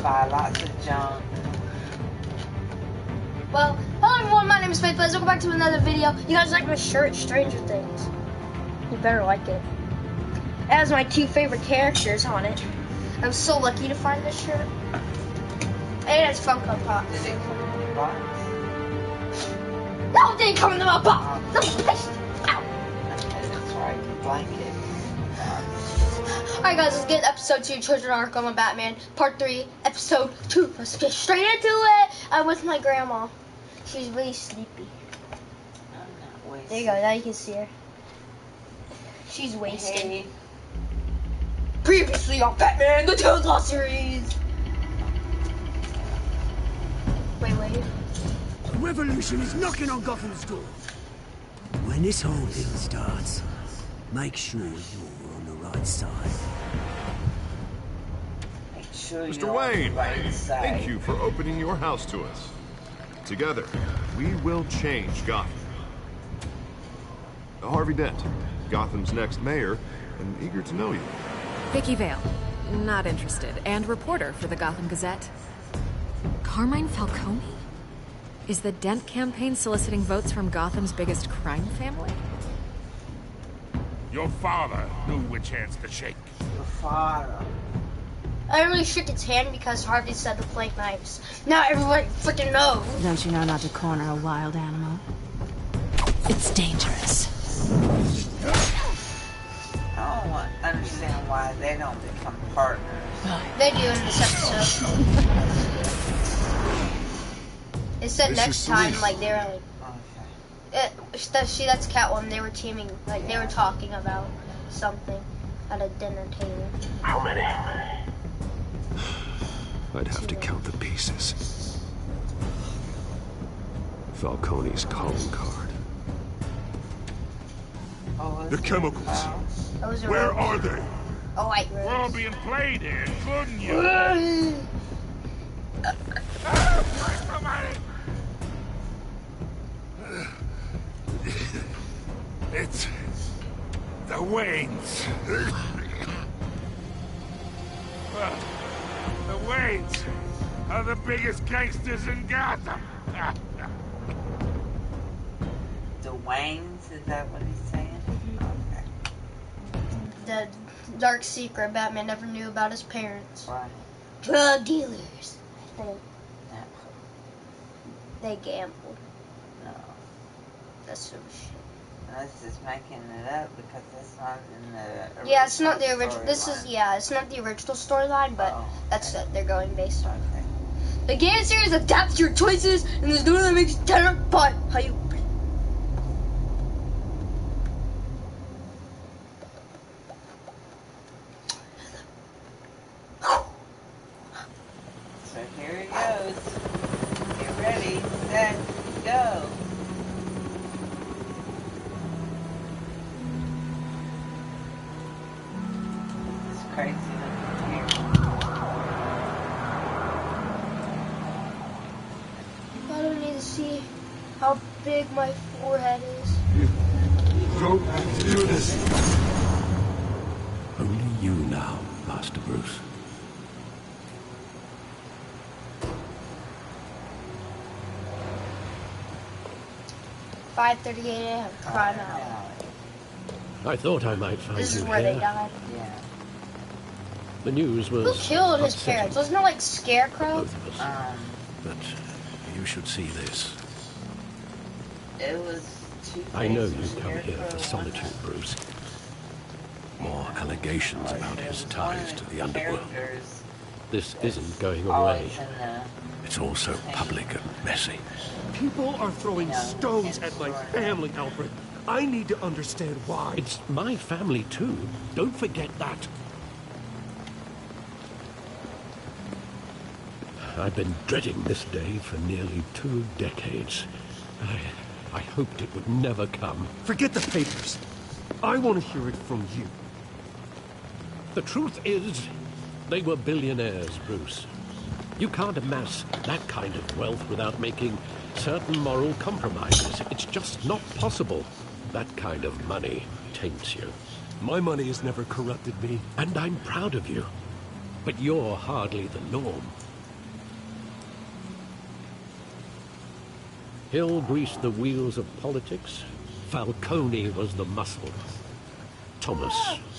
buy lots of junk. Well, hello everyone, my name is Faith. Welcome back to another video. You guys like my shirt, Stranger Things? You better like it. It has my 2 favorite characters on it. I was so lucky to find this shirt. And it has Funko Pops. Did it come in the box? No, it didn't come in the box! No, pissed! Ow! Okay, that's right, the blanket. Alright guys, let's get episode 2, Children Arc on my Batman, part 3, episode 2. Let's get straight into it! I'm with my grandma. She's really sleepy. I'm not wasted. There you go, now you can see her. She's wasted. Hey. Previously on Batman, the Telltale series! Wait. A revolution is knocking on Gotham's door. When this whole thing starts, make sure you're on the right side. Make sure Mr. you're on the Wayne, right side. thank you for opening your house to us. Together, we will change Gotham. Harvey Dent, Gotham's next mayor, and eager to know you. Vicky Vale, not interested, and reporter for the Gotham Gazette. Carmine Falcone? Is the Dent campaign soliciting votes from Gotham's biggest crime family? Your father knew which hands to shake. Your father. I only shook its hand because Harvey said the plank knives. Now everyone freaking knows. Don't you know not to corner a wild animal? It's dangerous. I don't understand why they don't become partners. They do in this episode. It said This next is time, Cerise. like they were like, see, that's Catwoman. They were teaming, like they were talking about something at a dinner table. How many? I'd have to count the pieces. Falcone's calling card. Oh, The chemicals. Those are Where rose. are they? A white We're all rose. being played here, including you. It's the Waynes. The Waynes are the biggest gangsters in Gotham. The Waynes, is that what he's saying? Okay. The dark secret Batman never knew about his parents. Right. Drug dealers. I think No. they gambled. No. That's some shit. That's just making it up because that's not in the original. Yeah, it's not the original. This is storyline. it's not the original storyline, but Oh, that's okay. what they're going based on. Okay. The game series adapts to your choices, and there's no that makes you terrified. How you? So here it goes. Get ready, set, go. It's crazy looking here. I don't need to see how big my forehead is. Don't do this. Only you now, Master Bruce. $5:38 a.m. Crime out. I thought I might find This is you where they here. died. Yeah. The news was Who killed his upsetting, parents? Wasn't it like Scarecrow? both of us. But you should see this. It was two I know faces, you come here Scarecrow, for one solitude, Bruce. More allegations about his ties to the underworld. characters This isn't going away. always in the It's all so public and messy. People are throwing stones at my family, Alfred. I need to understand why. It's my family too. Don't forget that. I've been dreading this day for nearly 2 decades. I hoped it would never come. Forget the papers. I want to hear it from you. The truth is, they were billionaires, Bruce. You can't amass that kind of wealth without making certain moral compromises. It's just not possible. That kind of money taints you. My money has never corrupted me. And I'm proud of you. But you're hardly the norm. Hill greased the wheels of politics. Falcone was the muscle. Thomas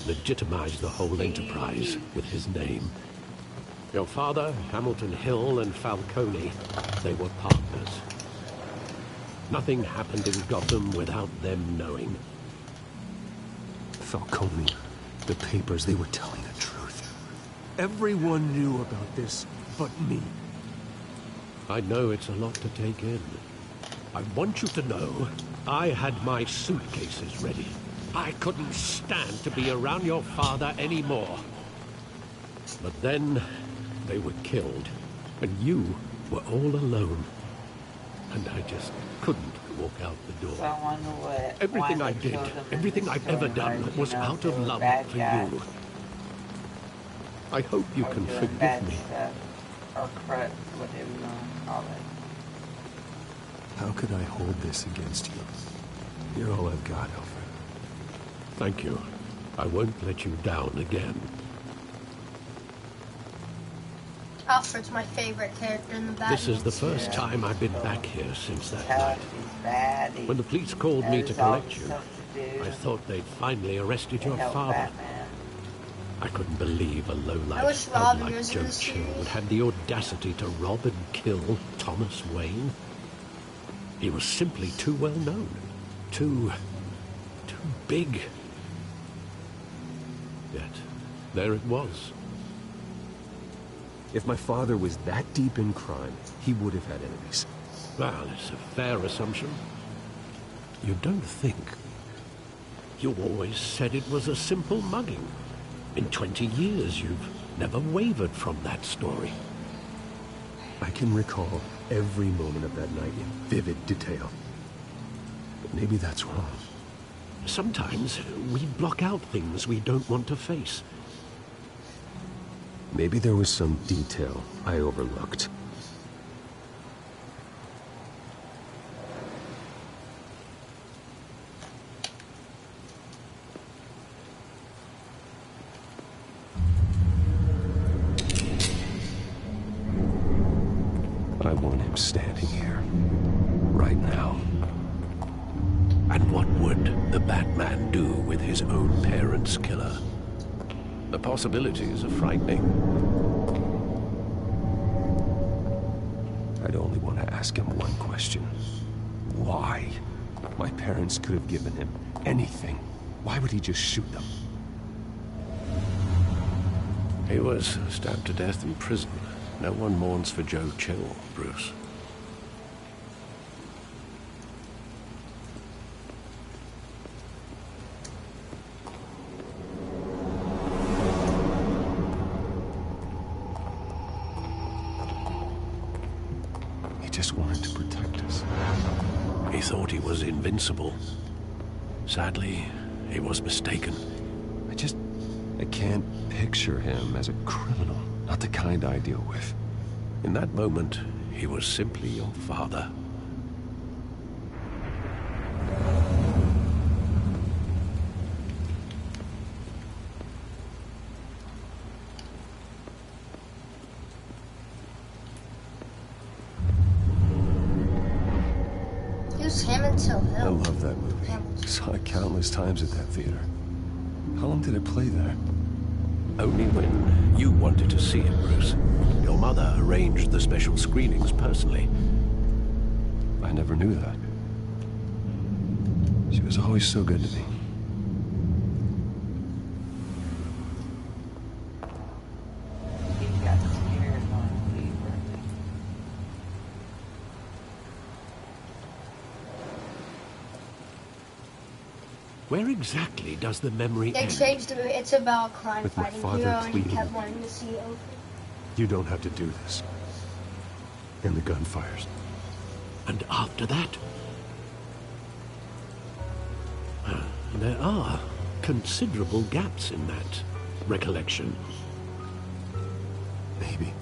legitimized the whole enterprise with his name. Your father, Hamilton Hill, and Falcone, they were partners. Nothing happened in Gotham without them knowing. Falcone, the papers, they were telling the truth. Everyone knew about this but me. I know it's a lot to take in. I want you to know, I had my suitcases ready. I couldn't stand to be around your father anymore. But then, they were killed, and you were all alone. And I just couldn't walk out the door. So I wonder what. Everything I did, everything I've ever done was out of love for you. I hope you can forgive me. Or corrupt, whatever you want to call it. How could I hold this against you? You're all I've got, Alfred. Thank you. I won't let you down again. Alfred's my favorite character in the Batman. This is the first time I've been back here since that night. When When the police called me to collect you, I thought they'd finally arrested your father. I couldn't believe a I wish lowlife Robin like was in Joe the Chill series. would have the audacity to rob and kill Thomas Wayne. He was simply too well known. Too big. Yet, there it was. If my father was that deep in crime, he would have had enemies. Well, it's a fair assumption. You don't think. You always said it was a simple mugging. In 20 years, you've never wavered from that story. I can recall every moment of that night in vivid detail. But maybe that's wrong. Sometimes we block out things we don't want to face. Maybe there was some detail I overlooked. I want him standing here, right now. And what would the Batman do with his own parents' killer? The possibilities are frightening. I'd only want to ask him one question. Why? My parents could have given him anything. Why would he just shoot them? He was stabbed to death in prison. No one mourns for Joe Chill, Bruce. He just wanted to protect us. He thought he was invincible. Sadly, he was mistaken. I can't picture him as a criminal. Not the kind I deal with. In that moment, he was simply your father. He was Hamilton I Hill. love that movie. Saw it countless times at that theater. How long did it play there? Only when you wanted to see it, Bruce. Your mother arranged the special screenings personally. I never knew that. She was always so good to me. He got scared when we were. Where exactly does the memory They end? changed the movie. It's about crime With my fighting father hero, and he pleading. kept wanting to see it over. You don't have to do this. And the gunfires. And after that? There are considerable gaps in that recollection. Maybe.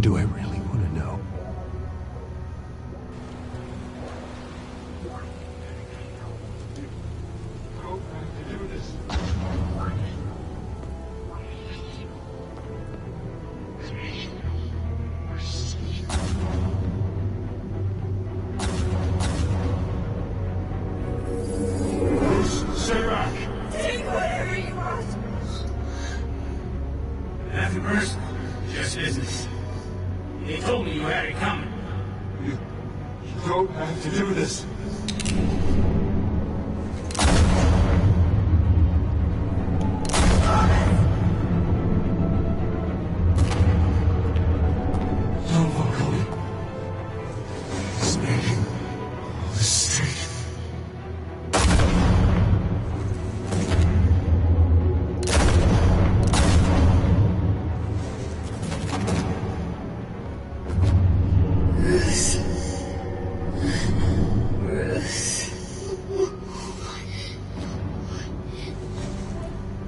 Do I really want to know? Nothing personal, just business. They told me you had it coming. You don't have to do this. Don't walk on me. Stay safe.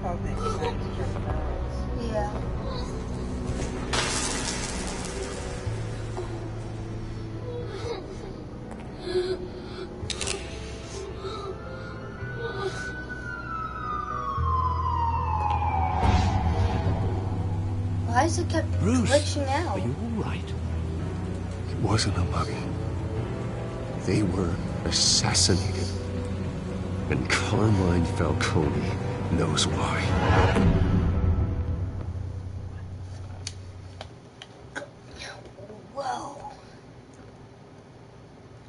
Probably extra birds. Yeah. Why is it kept Bruce, glitching out? Are you all right? It wasn't a mummy. They were assassinated. And Carmine Falcone knows why. Whoa.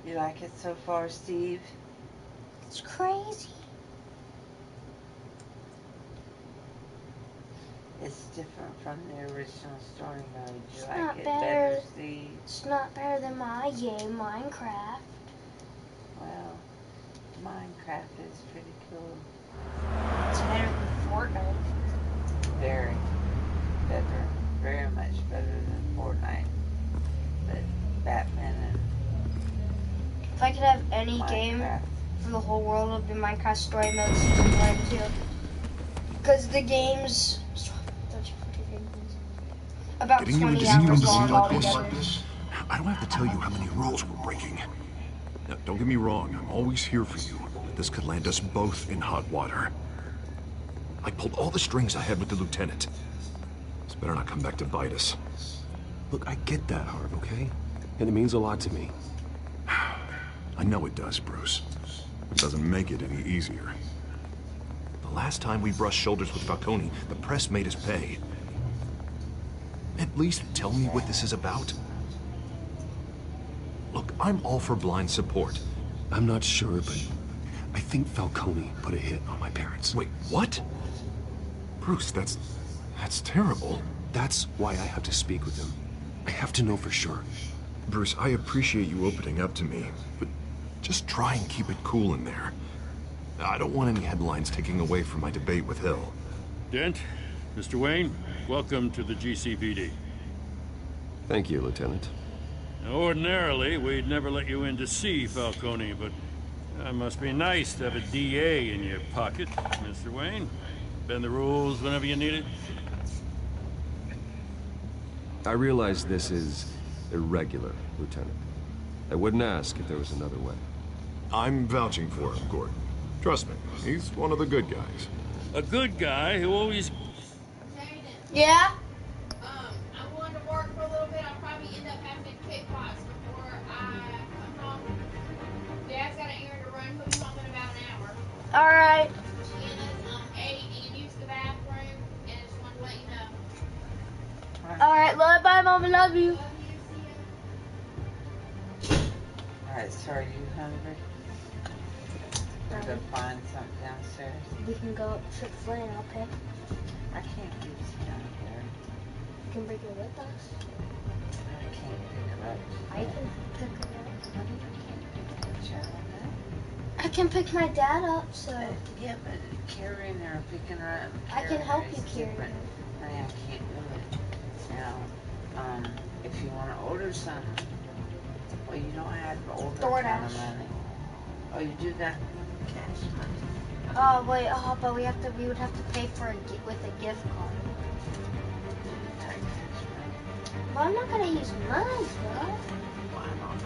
You like it so far, Steve? It's crazy. It's different from the original story mode. You It's like not it better. better, Steve? It's not better than my game, Minecraft. Well, Minecraft is pretty cool. It's better than Fortnite. Very better. Very much better than Fortnite. But Batman and If I could have any game Minecraft. for the whole world, it would be Minecraft Story Mode Season 1 and 2. Because the game's about Getting you 20 into hours something long like altogether. this, I don't have to tell you how many rules we're breaking. Now, don't get me wrong, I'm always here for you, but this could land us both in hot water. I pulled all the strings I had with the lieutenant. This better not come back to bite us. Look, I get that, Harv, okay? And it means a lot to me. I know it does, Bruce. It doesn't make it any easier. The last time we brushed shoulders with Falcone, the press made us pay. At least tell me what this is about. Look, I'm all for blind support. I'm not sure, but I think Falcone put a hit on my parents. Wait, what? Bruce, that's terrible. That's why I have to speak with him. I have to know for sure. Bruce, I appreciate you opening up to me, but just try and keep it cool in there. I don't want any headlines taking away from my debate with Hill. Dent, Mr. Wayne, welcome to the GCPD. Thank you, Lieutenant. Now, ordinarily, we'd never let you in to see Falcone, but that must be nice to have a DA in your pocket, Mr. Wayne. Bend the rules whenever you need it. I realize this is irregular, Lieutenant. I wouldn't ask if there was another way. I'm vouching for him, Gordon. Trust me, he's one of the good guys. A good guy who always... Yeah? I'm going to work for a little bit. I'll probably end up having to kickbox before I come home. Dad's got an errand to run. He'll be home in about an hour. Alright. Gianna's 8 and use the bathroom, and I just wanted to let you know. Alright, love, bye, Mom. I love you. Love you. See ya. Alright, so are you hungry? We're gonna find something downstairs. We can go up to Chick-fil-A and I'll pay. I can't leave this down here. You can bring it with us. I can't pick it up. I can pick it up. I can't pick each other up. I can pick my dad up, so... Yeah, but carrying her, picking her up. I can help carrying you her is carry different. her. I can't do it. Now, if you want to order something, well, you don't have to order a ton of DoorDash. money. Oh, you do got cash money. Oh, wait, but we would have to pay for with a gift card. You got cash money. But I'm not gonna use mine, bro. Why not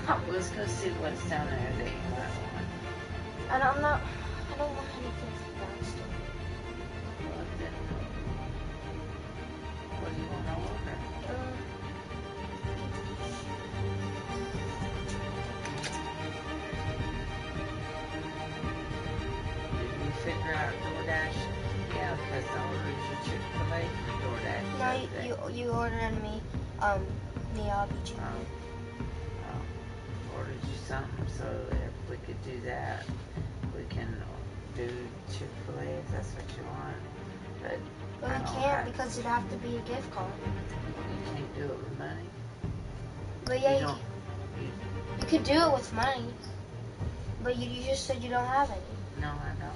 have it? Let's go see what's down there that you might want. And I don't want anything from downstairs. Well, then, what do you want to order? Did we figure out DoorDash? Yeah, because I ordered you Chick-fil-A from DoorDash. No, you ordered me, Miyabi chicken. Ordered you something, so if we could do that, we can do Chick-fil-A if that's what you want. But we can't because it'd have to be a gift card. You can't do it with money? But yeah, you could do it with money. But you just said you don't have any. No, I don't.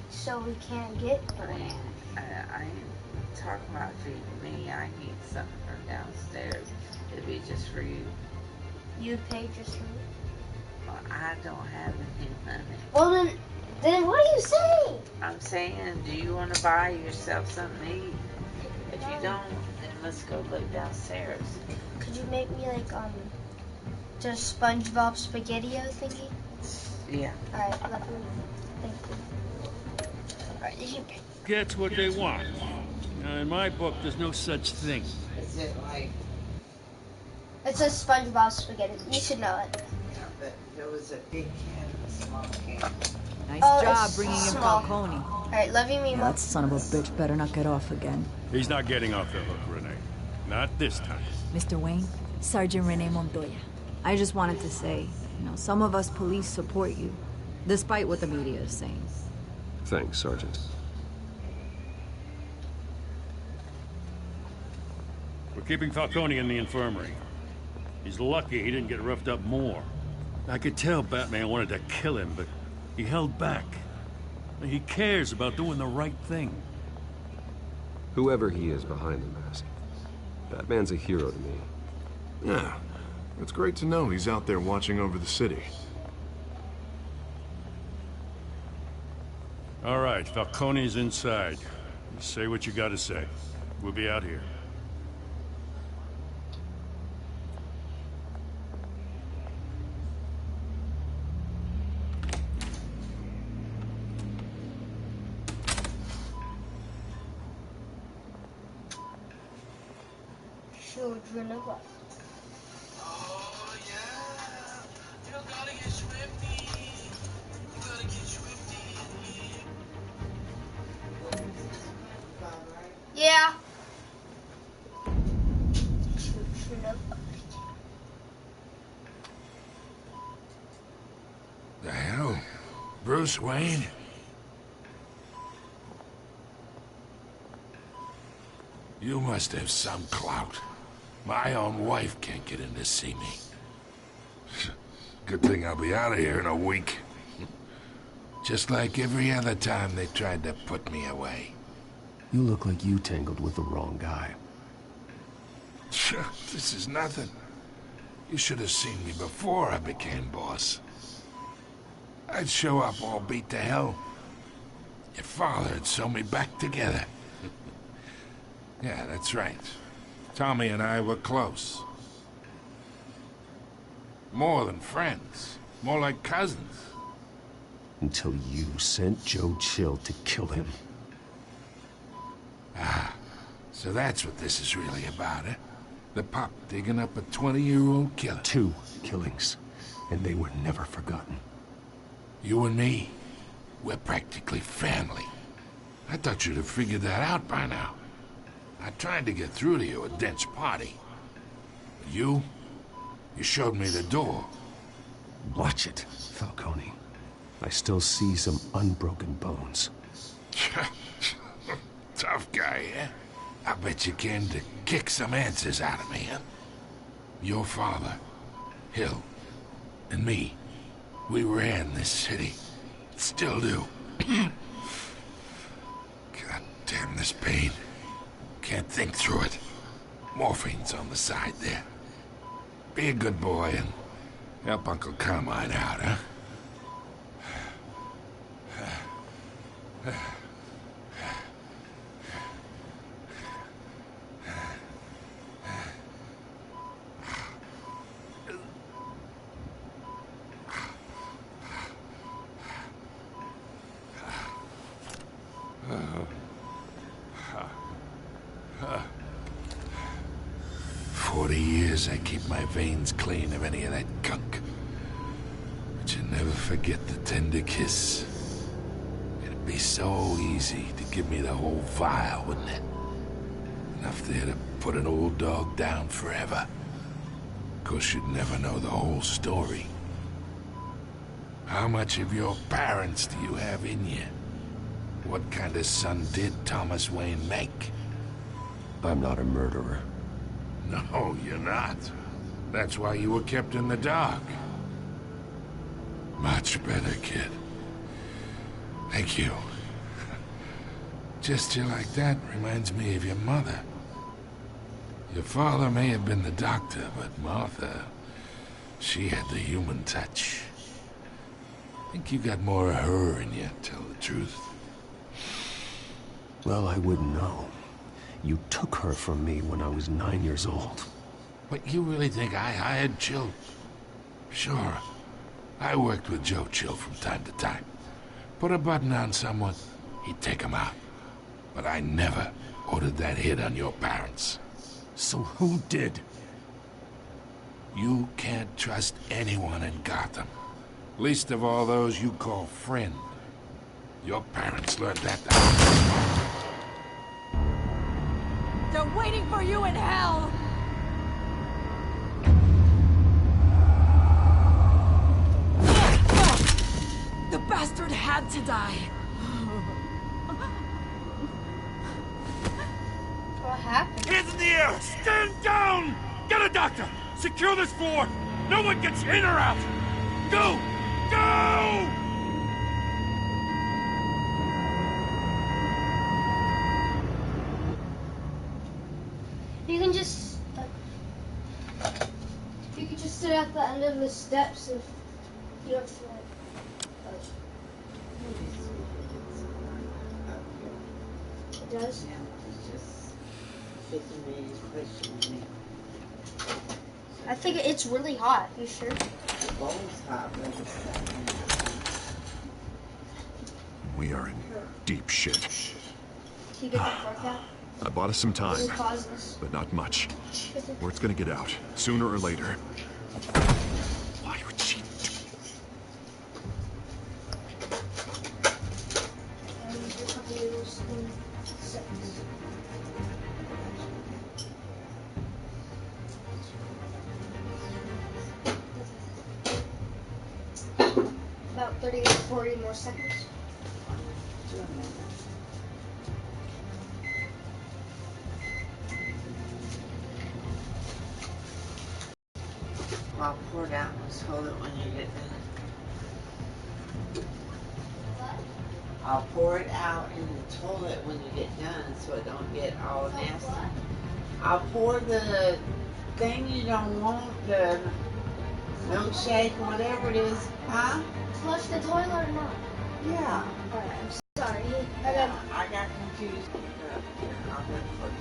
So we can't get it. I ain't talking about feeding me. I need something from downstairs. It'd be just for you. You'd pay just for me? Well, I don't have any money. Well, then what are you saying? I'm saying, do you want to buy yourself something to eat? If you don't, then let's go look downstairs. Could you make me like just SpongeBob spaghetti-o thingy? Yeah. Alright, thank you. Alright, did you pay? Gets what they want. In my book, there's no such thing. Is it like... It says SpongeBob spaghetti. You should know it. Yeah, but there was a big can and a small can. Nice job bringing in Falcone. Alright, love you, Mimo. That son of a bitch better not get off again. He's not getting off the hook, Renee. Not this time. Mr. Wayne, Sergeant Renee Montoya. I just wanted to say, some of us police support you, despite what the media is saying. Thanks, Sergeant. We're keeping Falcone in the infirmary. He's lucky he didn't get roughed up more. I could tell Batman wanted to kill him, but he held back. He cares about doing the right thing. Whoever he is behind the mask, Batman's a hero to me. Yeah, it's great to know he's out there watching over the city. All right, Falcone's inside. Say what you gotta say. We'll be out here. Children of us. Oh, yeah. You gotta get swifty. You gotta get swifty in here. Yeah. Children of us. The hell? Bruce Wayne? You must have some clout. My own wife can't get in to see me. Good thing I'll be out of here in a week. Just like every other time they tried to put me away. You look like you tangled with the wrong guy. This is nothing. You should have seen me before I became boss. I'd show up all beat to hell. Your father'd sew me back together. Yeah, that's right. Tommy and I were close. More than friends. More like cousins. Until you sent Joe Chill to kill him. Ah, so that's what this is really about, eh? The pup digging up a 20-year-old killer. 2 killings, and they were never forgotten. You and me, we're practically family. I thought you'd have figured that out by now. I tried to get through to you at Dent's party. But you showed me the door. Watch it, Falcone. I still see some unbroken bones. Tough guy, eh? I bet you came to kick some answers out of me, huh? Your father, Hill, and me, we ran this city. Still do. God damn this pain. Can't think through it. Morphine's on the side there. Be a good boy and help Uncle Carmine out, huh? I keep my veins clean of any of that gunk. But you never forget the tender kiss. It Be so easy to give me the whole file, wouldn't it? Enough there to put an old dog down forever. Of course, you'd never know the whole story. How much of your parents do you have in you? What kind of son did Thomas Wayne make? I'm not a murderer. No, you're not. That's why you were kept in the dark. Much better, kid. Thank you. Gesture like that reminds me of your mother. Your father may have been the doctor, but Martha, she had the human touch. I think you got more of her in you, tell the truth. Well, I wouldn't know. You took her from me when I was 9 years old. But you really think I hired Chill? Sure. I worked with Joe Chill from time to time. Put a button on someone, he'd take him out. But I never ordered that hit on your parents. So who did? You can't trust anyone in Gotham. Least of all those you call friend. Your parents learned that. They're waiting for you in hell! The bastard had to die. What happened? Hands in the air! Stand down! Get a doctor! Secure this floor! No one gets in or out! Go! Go! You can just you can just sit at the end of the steps if you don't feel like. It does? Yeah, it's just 50 minutes questioning me. I think it's really hot. You sure? The bowl's hot, but it's We are in deep shit. Can you get the fork out? I bought us some time, Does it cause this? but not much. Word's gonna get out, sooner or later. Why would she do? About 30 to 40 more seconds. I'll pour it out and just hold it when you get done. I'll pour it out in the toilet when you get done so it don't get all nasty. I'll pour the thing you don't want, the milkshake, whatever it is, huh? Flush the toilet or not? Yeah. Alright, I'm sorry. I got confused. I'll do it for you.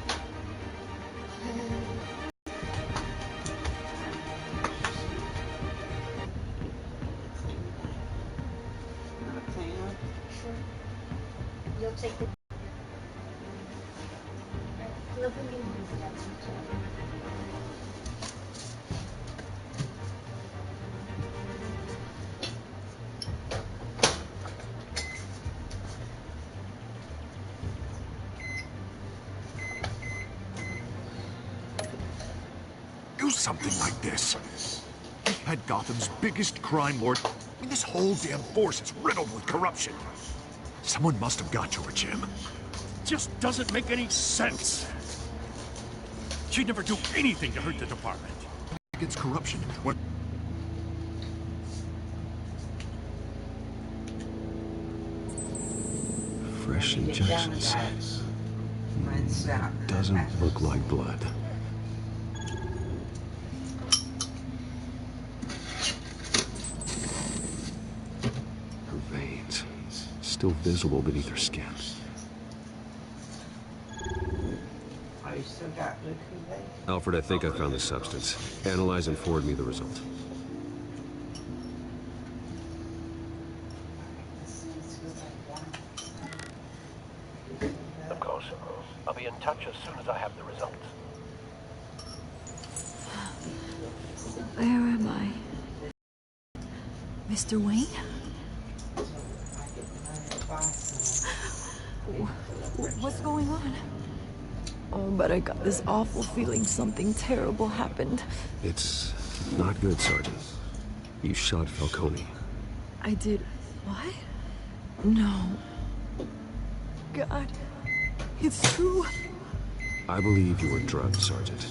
You'll take the. Do something like this. We had Gotham's biggest crime lord. I mean, this whole damn force is riddled with corruption. Someone must have got to her, Jim. Just doesn't make any sense. She'd never do anything to hurt the department. Against corruption. When Fresh Get down, injections. guys. Mine's out. Doesn't look like blood. Her veins, still visible beneath her skin. Oh, you still got blue Kool-Aid? Alfred, I think I found the substance. Analyze and forward me the result. Of course. I'll be in touch as soon as I have the results. Where am I? Mr. Wayne? What's going on? Oh, but I got this awful feeling something terrible happened. It's not good, Sergeant. You shot Falcone. I did what? No. God, it's true. I believe you were drugged, Sergeant.